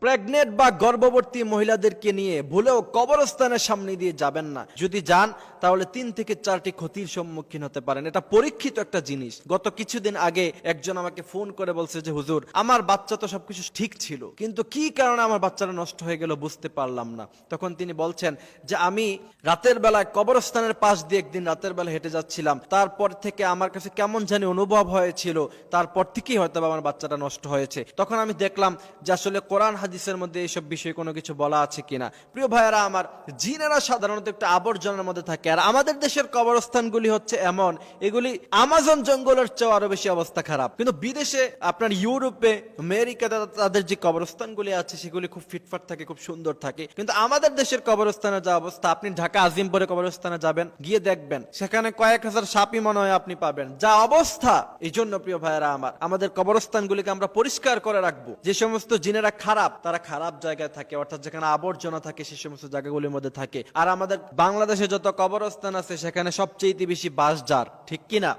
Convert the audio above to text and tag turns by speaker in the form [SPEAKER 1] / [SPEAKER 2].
[SPEAKER 1] Pregnant বা গর্ভবতী মহিলাদেরকে নিয়ে ভুলেও কবরস্থানের সামনে দিয়ে যাবেন না। যদি যান তাহলে 3 থেকে 4টি ক্ষতির সম্মুখীন হতে পারেন। এটা পরীক্ষিত একটা জিনিস। গত কিছুদিন আগে একজন আমাকে ফোন করে বলছে যে হুজুর, আমার বাচ্চা তো সবকিছু ঠিক ছিল, কিন্তু কি কারণে আমার বাচ্চাটা নষ্ট হয়ে গেল বুঝতে পারলাম না। তখন তিনি বলছেন যে আমি রাতের বেলায় কবরস্থানের পাশ দিয়ে একদিন রাতের বেলা হেঁটে যাচ্ছিলাম, তারপর থেকে আমার কাছে কেমন জানি অনুভব হয়েছিল, তারপর থেকেই হয়তো আমার বাচ্চাটা নষ্ট হয়েছে। তখন আমি দেখলাম যে আসলে কোরআন হাদিসের মধ্যে এইসব বিষয়ে কোনো কিছু বলা আছে কিনা। প্রিয় ভাইয়েরা আমার, জিনেরা সাধারণত একটা আবর্জনার মধ্যে থাকে, আর আমাদের দেশের কবরস্থানগুলি হচ্ছে এমন, এগুলি আমাজন জঙ্গলের চেয়ে আরো বেশি অবস্থা খারাপ। কিন্তু বিদেশে আপনার ইউরোপে আমেরিকাতে তাদের যে কবরস্থানগুলি আছে সেগুলি খুব ফিটফাট থাকে, খুব সুন্দর থাকে। কিন্তু আমাদের দেশের কবরস্থানের যা অবস্থা, আপনি ঢাকা আজিমপুরে কবরস্থানে যাবেন, গিয়ে দেখবেন সেখানে কয়েক হাজার সাপই মনে হয় আপনি পাবেন, যা অবস্থা। এই জন্য প্রিয় ভাইয়েরা আমার, আমাদের কবরস্থানগুলিকে আমরা পরিষ্কার করে রাখবো। যে সমস্ত জিনেরা খারাপ, তারা খারাপ জায়গায় থাকে, অর্থাৎ যেখানে আবর্জনা থাকে সেই সমস্ত জায়গাগুলির মধ্যে থাকে। আর আমাদের বাংলাদেশে যত কবরস্থান আছে সেখানে সবচেয়ে বেশি বাঁশঝাড়, ঠিক কিনা?